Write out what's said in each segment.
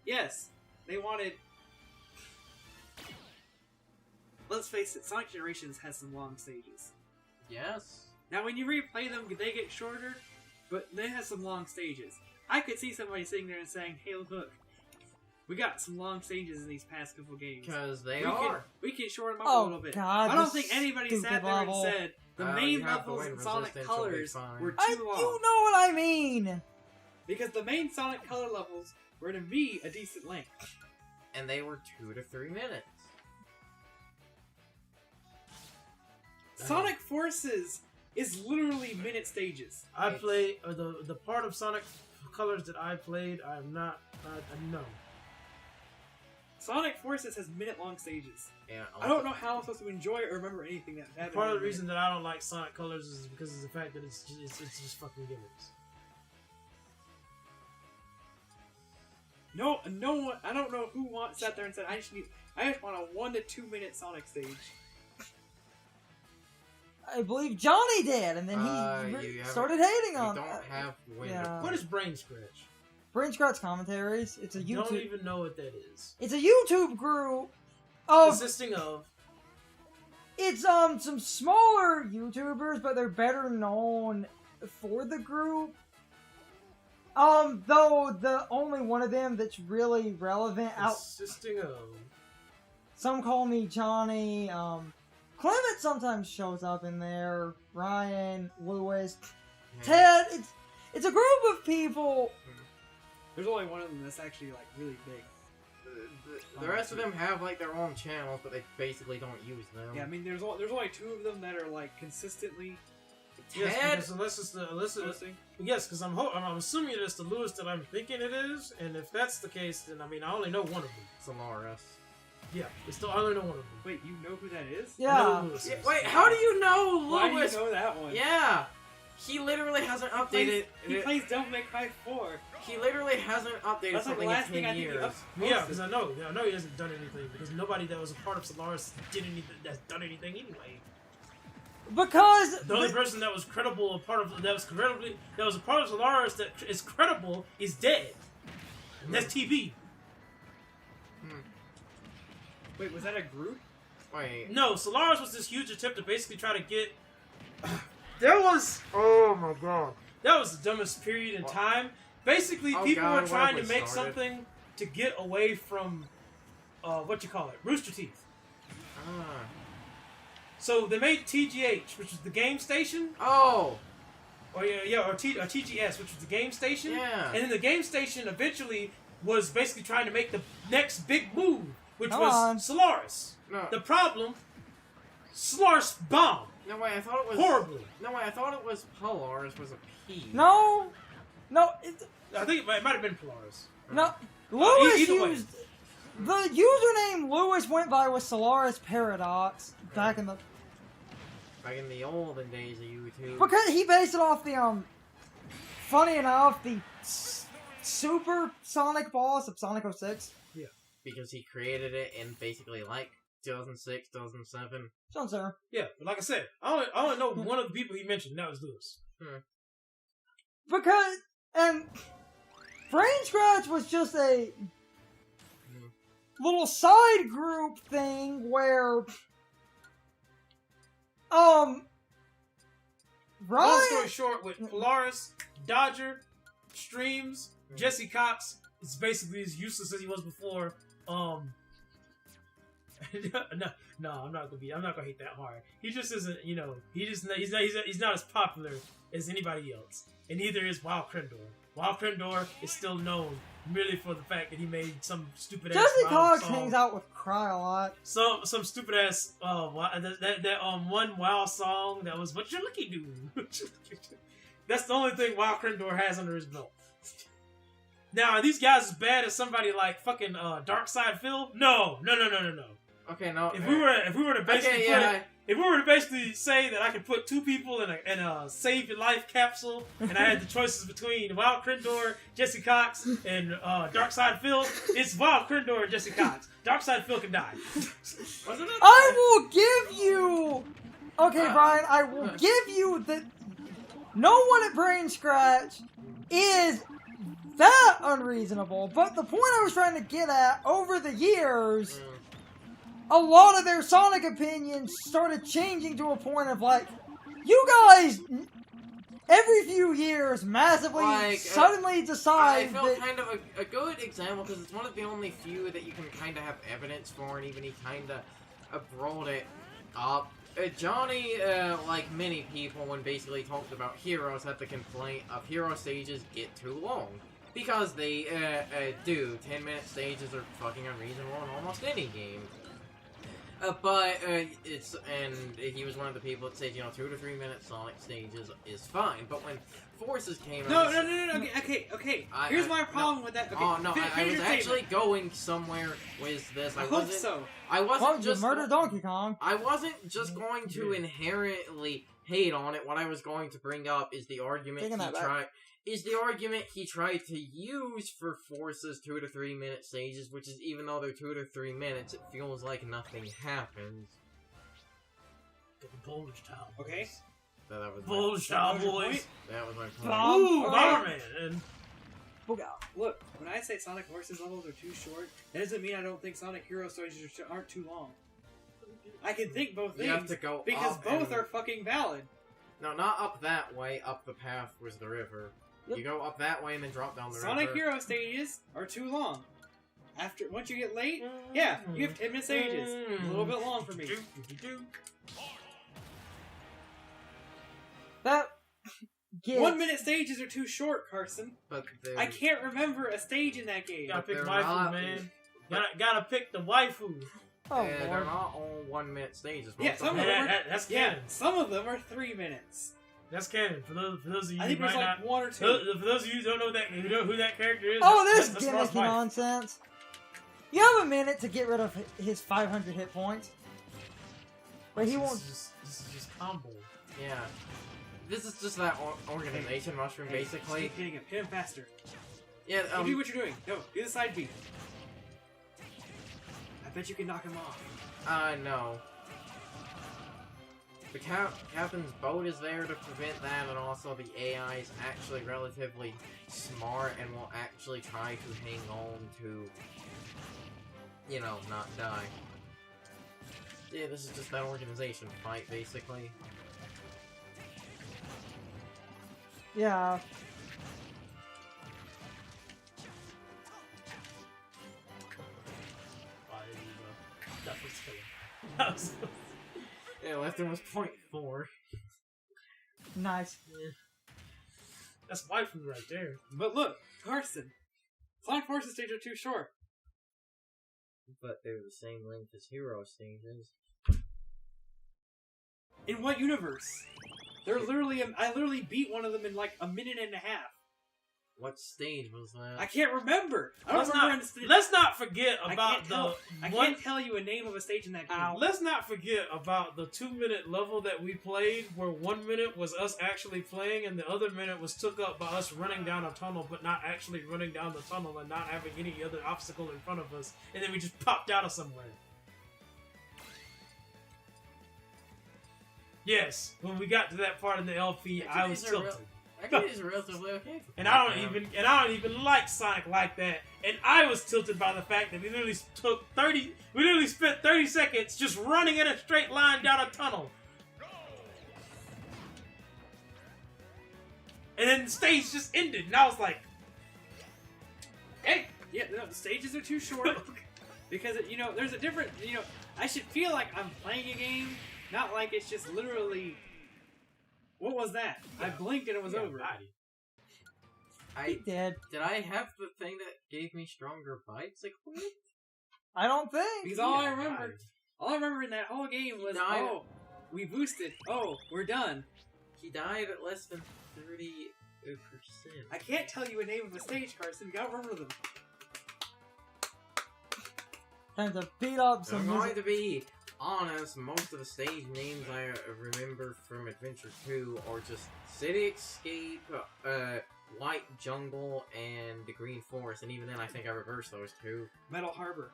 yes, they wanted... Let's face it, Sonic Generations has some long stages. Yes. Now, when you replay them, they get shorter, but they have some long stages. I could see somebody sitting there and saying, hey, look, we got some long stages in these past couple games. Because we can shorten them up a little bit. God, I don't think anybody sat there and said the main levels in Sonic Resistance Colors were I too long. You know what I mean! Because the main Sonic Color levels were to be a decent length. And they were 2 to 3 minutes. Sonic Forces is literally minute stages. I played the part of Sonic Colors that I played. I'm not. No. Sonic Forces has minute-long stages. Yeah, I don't know how I'm supposed to enjoy or remember anything that happened. Part of the reason that I don't like Sonic Colors is because of the fact that it's just fucking gimmicks. No one. I don't know who sat there and said I just want a 1 to 2 minute Sonic stage. I believe Johnny did, and then he started hating on it. You don't have wind. Yeah. What is Brain Scratch? Brain Scratch Commentaries. It's a YouTube. I don't even know what that is. It's a YouTube group of consisting of. It's some smaller YouTubers, but they're better known for the group. Though the only one of them that's really relevant Consisting of. Some call me Johnny. Clement sometimes shows up in there. Ryan, Lewis, Ted. It's a group of people. There's only one of them that's actually like really big. The rest of them have like their own channels, but they basically don't use them. Yeah, I mean, there's only 2 of them that are like consistently. Yes, unless it's yes, because I'm assuming it's the Lewis that I'm thinking it is, and if that's the case, then I mean I only know one of them. Solaris. Yeah, I only know one of them. Wait, you know who that is? Yeah. Wait, how do you know Lewis? Why do you know that one? Yeah. He literally hasn't updated. He plays Devil May Cry 4. He literally hasn't updated That's something like the last in 10 thing years. Yeah, because I know he hasn't done anything because nobody that was a part of Solaris did anything that's done anything anyway. Because the only person that was credible, a part of Solaris that is credible is dead. And that's TV. Wait, was that a group? Wait. No, Solaris was this huge attempt to basically try to get. Oh my god. That was the dumbest period in time. Basically, people were trying to make something to get away from, Rooster Teeth. So they made TGH, which was the game station. Oh. Or TGS, which was the game station. Yeah. And then the game station eventually was basically trying to make the next big move, which was Solaris. No. The problem, Solaris bombed. No way, I thought it was horribly. No way, I thought it was Polaris was a P. No. I think it might have been Polaris. No, Lewis used the username Lewis went by was Solaris Paradox back in the olden days of YouTube. Because he based it off the funny enough, the Super Sonic boss of Sonic 06. Yeah. Because he created it in basically like 2006, 2007. Sounds sir. Yeah, but like I said, I only know one of the people he mentioned. That was Lewis. Because Brain Scratch was just a little side group thing where Ryan... Long story short, with Polaris, Dodger, Streams, Jesse Cox is basically as useless as he was before. No, I'm not gonna hate that hard. He just isn't, he's not as popular as anybody else. And neither is Wild Krendor. Wild Krendor is still known merely for the fact that he made some stupid ass Jesse Cox song. hangs out with Cry a lot. Some stupid ass one WoW song that was "What You Looky Do." That's the only thing Wild Krendor has under his belt. Now, are these guys as bad as somebody like fucking Darkside Phil? No. Okay, no. If we were to basically say that I could put 2 people in a save your life capsule, and I had the choices between Wild Krendor, Jesse Cox, and Darkside Phil, it's Wild Krendor and Jesse Cox. Darkside Phil can die. Wasn't it? I will give you. Okay, Brian, I will give you that. No one at Brain Scratch is that not unreasonable, but the point I was trying to get at, over the years, a lot of their Sonic opinions started changing to a point of like, you guys, every few years, massively, suddenly decide I felt that... kind of a good example, because it's one of the only few that you can kind of have evidence for, and even he kind of brought it up. Johnny, like many people, when basically talked about Heroes, had the complaint of Hero stages get too long. Because they, do. 10-minute stages are fucking unreasonable in almost any game. And he was one of the people that said, 2 to 3 minute Sonic stages is fine, but when Forces came out... No, okay. Here's my problem with that. Okay, oh, no, I was actually going somewhere with this. I hope so. I wasn't just... murder Donkey Kong. I wasn't just going to inherently hate on it. What I was going to bring up is the argument he tried to use for Force's 2 to 3 minute stages, which is, even though they're 2 to 3 minutes, it feels like nothing happens. Bulge Town. Okay. That was Bulge Town, boys. That was my point. Ooh, Bomberman. Look, when I say Sonic Forces levels are too short, that doesn't mean I don't think Sonic Hero stages aren't too long. I can think both things, you have to go because both are fucking valid. No, not up that way. Up the path was the river. You go up that way and then drop down the river. Sonic Hero stages are too long. Once you get late, yeah, you have 10-minute stages. A little bit long for me. That gets... 1-minute stages are too short, Carson. But I can't remember a stage in that game. Gotta pick waifu, man. Gotta pick the waifu. Oh, they're Lord. not all 1-minute stages. Yeah, some of them are, that's canon. some of them are 3 minutes. That's canon. For those of you I think who there's might like not, 1 or 2. for those of you who don't know who that character is. Oh, this that's gimmicky Lost Wife. nonsense. You have a minute to get rid of his 500 hit points. But he won't... This is just combo. Yeah. This is just that organization mushroom, basically. Keep hitting him. Hit him faster. Yeah, You do what you're doing. No, do the side B. I bet you can knock him off. No. The captain's boat is there to prevent that, and also the AI is actually relatively smart and will actually try to hang on to, not die. Yeah, this is just that organization fight, basically. Yeah. Yeah, left him was 0.4. Nice. Yeah. That's waifu right there. But look, Carson. Sonic Forces stages are too short. But they're the same length as Hero stages. In what universe? They're literally, I literally beat one of them in like a minute and a half. What stage was that? I can't remember. I don't remember. Let's not forget about I can't tell you a name of a stage in that game. Let's not forget about the 2-minute level that we played, where 1 minute was us actually playing, and the other minute was took up by us running down a tunnel, but not actually running down the tunnel and not having any other obstacle in front of us, and then we just popped out of somewhere. Yes, when we got to that part in the LP, I was tilted. Actually, it's relatively okay. And I don't even like Sonic like that. And I was tilted by the fact that we literally spent 30 seconds just running in a straight line down a tunnel. And then the stage just ended, and I was like, hey, yeah, no, the stages are too short. Because, there's a different, I should feel like I'm playing a game, not like it's just literally... What was that? Yeah. I blinked and it was over. He did. Did I have the thing that gave me stronger bites equipped? I don't think. Because all I remember in that whole game was, we boosted. Oh, we're done. He died at less than 30%. I can't tell you a name of a stage, Carson. You gotta remember them. Time to beat up some... I'm going to be honest, most of the stage names I remember from Adventure 2 are just City Escape, White Jungle, and the Green Forest, and even then I think I reversed those two. Metal Harbor.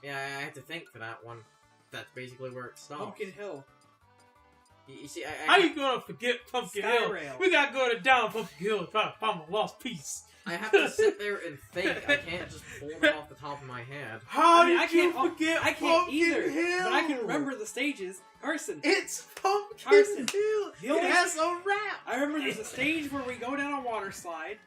Yeah, I had to think for that one. That's basically where it stops. Pumpkin Hill. You see, How you gonna forget Pumpkin Hill? Skyrail. We gotta go down Pumpkin Hill and try to find my lost piece. I have to sit there and think. I can't just pull them off the top of my head. How I mean, did you forget I can't Pumpkin either, Hill? but I can remember the stages. Carson, It's Pumpkin Carson, Hill. the only- It has a rap. I remember there's a stage where we go down a water slide.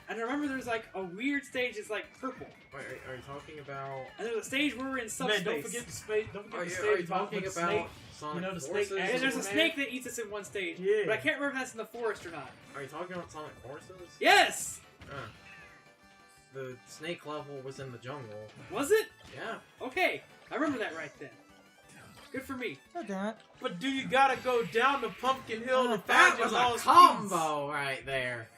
And I remember there's like a weird stage that's like purple. Wait, are you talking about? And there's a stage where we're in subspace. Man, don't forget the space. Don't forget Are the you stage talking with the about snake. Sonic You know, the snake Forces? ass- And there's a Man. snake that eats us in one stage. Yeah. But I can't remember if that's in the forest or not. Are you talking about Sonic Forces? Yes! The snake level was in the jungle. Was it? Yeah. Okay. I remember that right then. Good for me. God damn it. But do you gotta go down the Pumpkin Hill to That find your was a lost combo right there.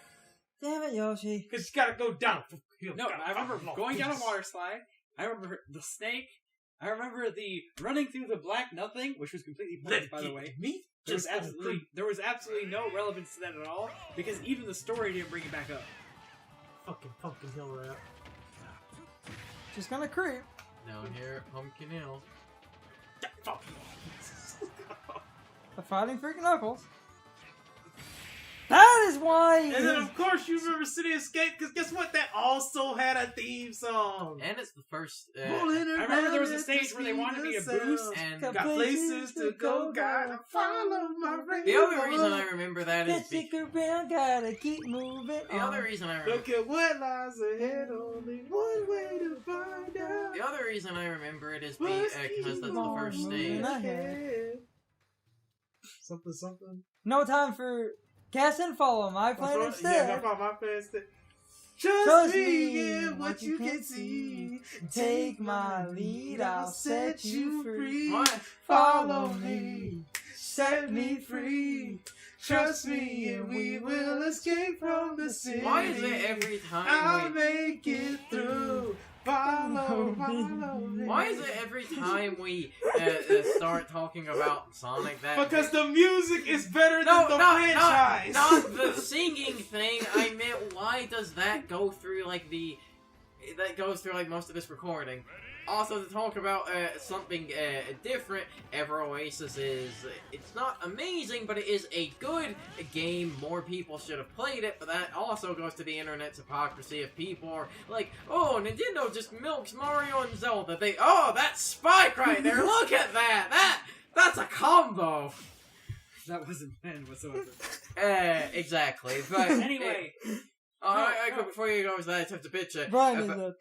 Damn it, Yoshi. Because you gotta go down Pumpkin Hill. No, Gotta I remember find your going down a piece. water slide. I remember the snake. I remember the running through the black nothing, which was completely pointless, by the way. Me? There was absolutely no relevance to that at all, because even the story didn't bring it back up. fucking Pumpkin Hill rap. Just gonna creep. Down here at Pumpkin Hill. The fighting freaking Knuckles. That is why. And then of course you remember City Escape, because guess what? That also had a theme song. And it's the first. I remember there was a stage where they wanted me to boost. And Got Got places to go, gotta follow my rainbow. the other reason I remember that is Let's stick around, gotta keep moving. the other reason I remember. Look at what lies ahead, only one way to find out. The other reason I remember it is because that's the first stage. Something. No time for cast and follow my plan Yeah, instead. I found my plan instead. Trust Trust me me in what you can see. Take my lead, I'll set you free. What? Follow me, set me free. Trust me and we will escape from the city. Why is it every I'll time we? make it through. Follow me. Why is it every time we start talking about Sonic that? Because the music is better No, than the franchise. not the singing thing. I meant, why does that go through like most of this recording? Also, to talk about something different, Ever Oasis it's not amazing, but it is a good game. More people should have played it, but that also goes to the internet's hypocrisy of people are like, oh, Nintendo just milks Mario and Zelda. That's Spike right there. Look at that. That's a combo. That wasn't planned whatsoever. Exactly. But Anyway, before you go with that, I took the picture. Brian is a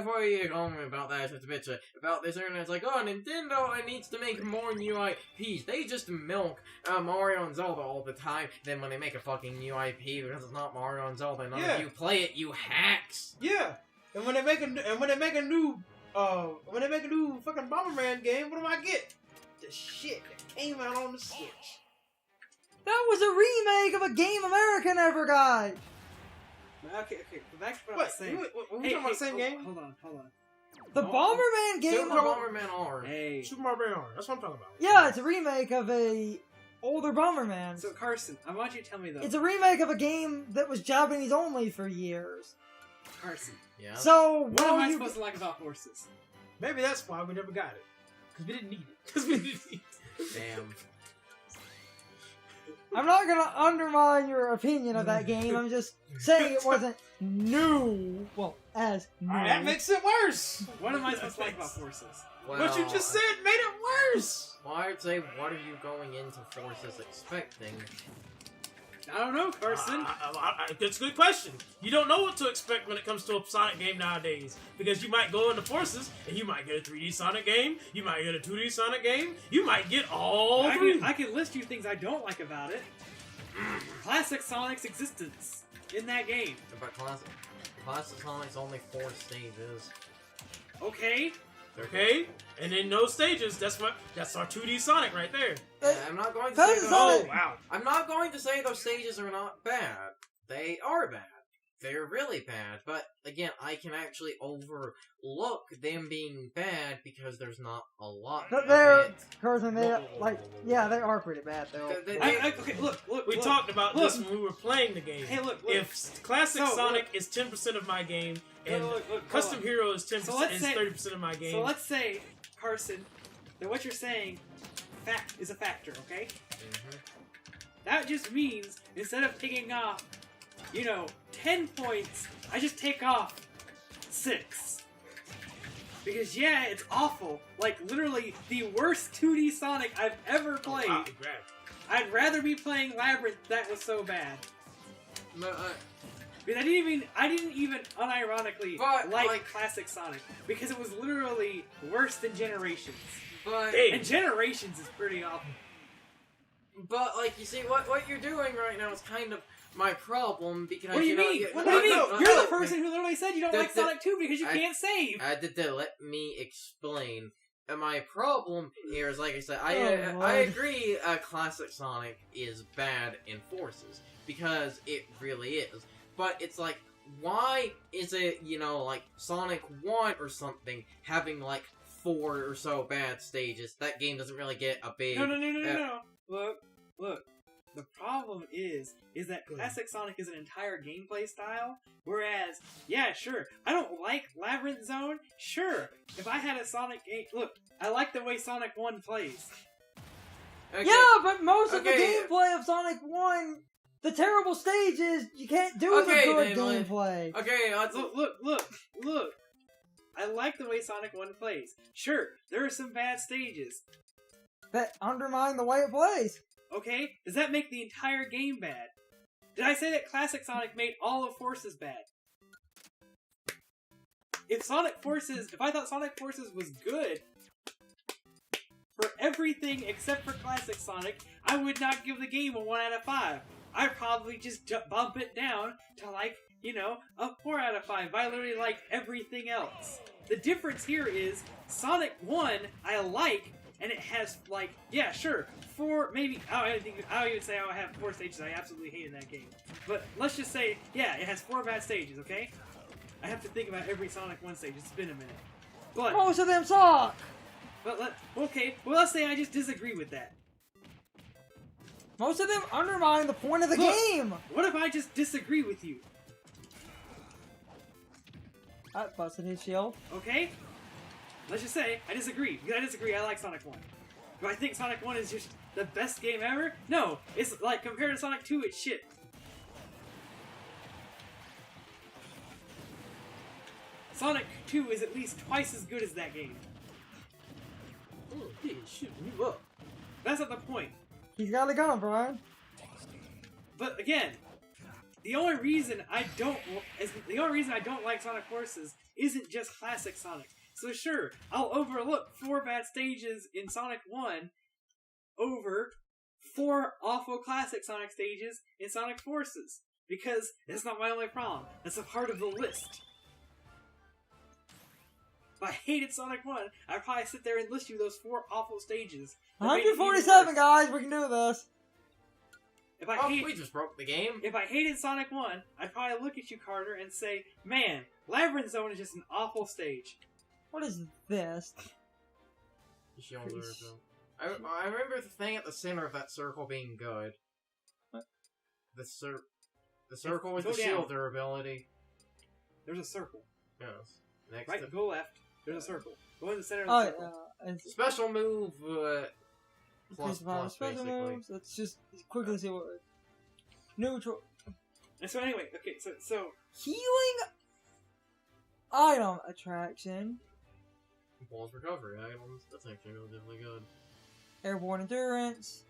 Before you go on about that, I took the picture about this internet. It's like, oh, Nintendo needs to make more new IPs. They just milk Mario and Zelda all the time. Then when they make a fucking new IP because it's not Mario and Zelda, none of you play it, you hacks. Yeah, and when they make a new fucking Bomberman game, what do I get? The shit that came out on the Switch. That was a remake of a game America never got. okay. Back to what I was saying. We talking about the same game? Hold on. The Bomberman game. Super Bomberman R. Hey. Super Mario Bros. That's what I'm talking about. Yeah, it's a remake of a older Bomberman. So Carson, I want you to tell me though. It's a remake of a game that was Japanese only for years. Carson, Yeah. So what am I supposed to like about horses? Maybe that's why we never got it. Because we didn't need it. Damn. I'm not gonna undermine your opinion of that game. I'm just saying it wasn't new. Well, as new. That makes it worse. What am I supposed to like about horses? Well, What you just said made it worse. Well, I'd say, what are you going into Forces expecting? I don't know, Carson. That's a good question. You don't know what to expect when it comes to a Sonic game nowadays. Because you might go into Forces, and you might get a 3D Sonic game, you might get a 2D Sonic game, you might get all three. I can list you things I don't like about it. Classic Sonic's existence in that game. But Classic Sonic's only 4 stages. Okay. Okay? And in those stages, that's our 2D Sonic right there. I'm not going to That say is those, not- Oh, wow. I'm not going to say those stages are not bad. They are bad. They're really bad. But again, I can actually overlook them being bad because there's not a lot But of they're, it. Carson, they they are pretty bad though. Okay, look. We look, talked about look. this when we were playing the game. Hey, look. If Classic So, Sonic is 10% of my game, and look, Custom hold on. Hero is 10% So let's is say- 30% of my game. So let's say, Carson, that what you're saying, is a factor, okay? Mhm. That just means instead of taking off, 10 points, I just take off 6. Because yeah, it's awful. Like literally the worst 2D Sonic I've ever played. Oh, wow, congrats. I'd rather be playing Labyrinth. That was so bad. But, Because I didn't even unironically But, like classic Sonic because it was literally worse than Generations. but, Hey. And Generations is pretty awful. but, like, you see, what you're doing right now is kind of my problem because, What do you know, mean? you- What do you mean? no, You're no, the person who literally said you don't like Sonic 2 because you can't save. Let me explain. My problem here is, like I said, Oh, I Lord. agree classic Sonic is bad in Forces, because it really is. But it's like, why is it, like, Sonic 1 or something having, like, 4 or so bad stages? That game doesn't really get a big... No. Look. The problem is that classic Sonic is an entire gameplay style, whereas, yeah, sure, I don't like Labyrinth Zone, sure, if I had a Sonic game, look, I like the way Sonic 1 plays. Okay. Yeah, but most of the Okay. gameplay of Sonic 1, the terrible stages, you can't do Okay, the good then, like- gameplay. Okay, let's... Look, I like the way Sonic 1 plays. Sure, there are some bad stages, That undermine the way it plays. okay? Does that make the entire game bad? Did I say that classic Sonic made all of Forces bad? If I thought Sonic Forces was good for everything except for classic Sonic, I would not give the game a 1 out of 5. I'd probably just bump it down to like, a 4 out of 5. I literally like everything else. The difference here is Sonic 1 I like, and it has like, yeah, sure, 4, maybe, I don't even say I have 4 stages. I absolutely hated that game. But let's just say, yeah, it has 4 bad stages, okay? I have to think about every Sonic 1 stage. It's been a minute. But Most of them suck. let's say I just disagree with that. Most of them undermine the point of the Look. game. What if I just disagree with you? I busted his shield. Okay? Let's just say I disagree. Because I disagree, I like Sonic 1. Do I think Sonic 1 is just the best game ever? No. It's like, compared to Sonic 2, it's shit. Sonic 2 is at least twice as good as that game. Ooh, he is shooting you up. That's not the point. He's got a gun, Brian. But again, the only reason I don't like Sonic Forces isn't just classic Sonic. So sure, I'll overlook 4 bad stages in Sonic 1 over 4 awful classic Sonic stages in Sonic Forces. Because that's not my only problem. That's a part of the list. If I hated Sonic 1, I'd probably sit there and list you those 4 awful stages. that made it even 147, worse. guys. We can do this. We just broke the game. If I hated Sonic 1, I'd probably look at you, Carter, and say, man, Labyrinth Zone is just an awful stage. What is this? Shield durability. I remember the thing at the center of that circle being good. What? The circle with Go the down. shield durability. There's a circle. Yes. Next Right, to go left. There's a circle. Go in the center of the Oh, circle. it's special move. Plus, special basically. moves. Let's just quickly see what. Neutral. And so anyway, okay, so Healing item attraction. Pulse recovery items. That's actually relatively good. Airborne endurance.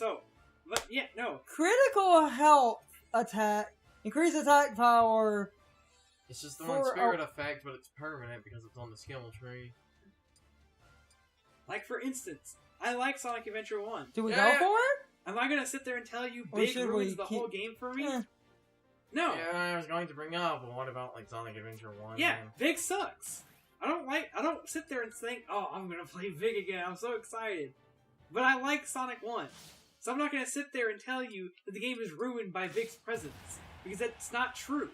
but yeah, no. Critical health attack. Increase attack power. It's just the one For spirit effect, but it's permanent because it's on the skill tree. Like for instance, I like Sonic Adventure 1. Do we Yeah. go for it? Am I gonna sit there and tell you Or Big should ruins we the keep- whole game for me? Eh. No. Yeah, I was going to bring up, but what about like Sonic Adventure 1? Yeah, man? Vig sucks. I don't sit there and think, oh, I'm gonna play Vig again, I'm so excited. But I like Sonic 1. So I'm not gonna sit there and tell you that the game is ruined by Vig's presence. Because that's not true.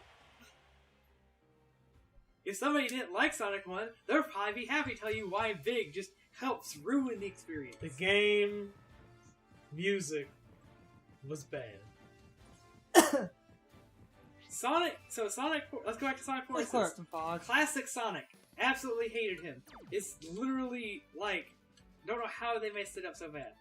If somebody didn't like Sonic 1, they'll probably be happy to tell you why Vig just helps ruin the experience. The game music was bad. Let's go back to Sonic Let's Forces. clear up some fogs. Classic Sonic. Absolutely hated him. It's literally like don't know how they messed it up so bad.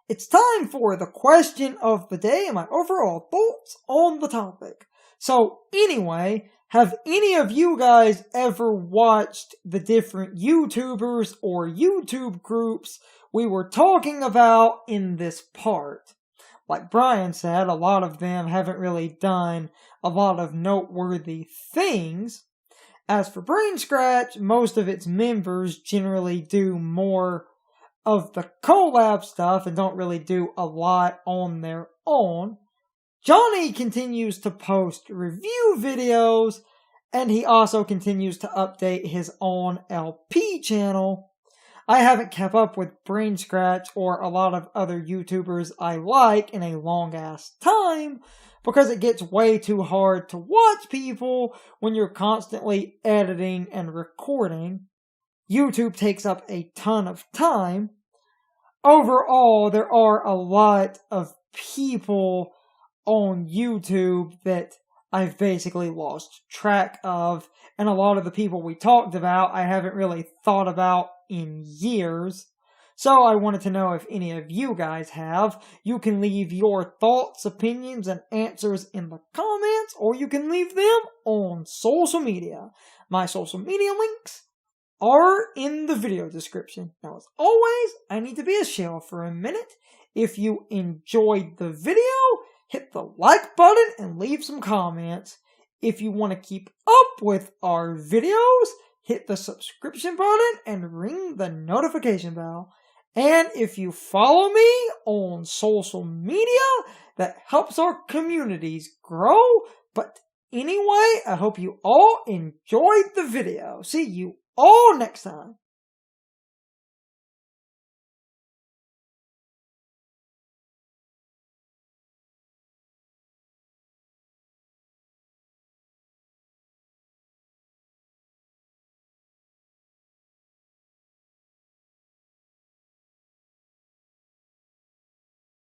It's time for the question of the day and my overall thoughts on the topic. So anyway, have any of you guys ever watched the different YouTubers or YouTube groups we were talking about in this part? Like Brian said, a lot of them haven't really done a lot of noteworthy things. As for Brain Scratch, most of its members generally do more of the collab stuff and don't really do a lot on their own. Johnny continues to post review videos, and he also continues to update his own LP channel. I haven't kept up with Brain Scratch or a lot of other YouTubers I like in a long ass time, because it gets way too hard to watch people when you're constantly editing and recording. YouTube takes up a ton of time. Overall, there are a lot of people on YouTube that I've basically lost track of, and a lot of the people we talked about I haven't really thought about in years. So I wanted to know if any of you guys have. You can leave your thoughts, opinions, and answers in the comments, or you can leave them on social media. My social media links are in the video description. Now, as always, I need to be a shell for a minute. If you enjoyed the video, hit the like button and leave some comments. If you want to keep up with our videos, hit the subscription button and ring the notification bell. And if you follow me on social media, that helps our communities grow. But anyway, I hope you all enjoyed the video. See you all next time.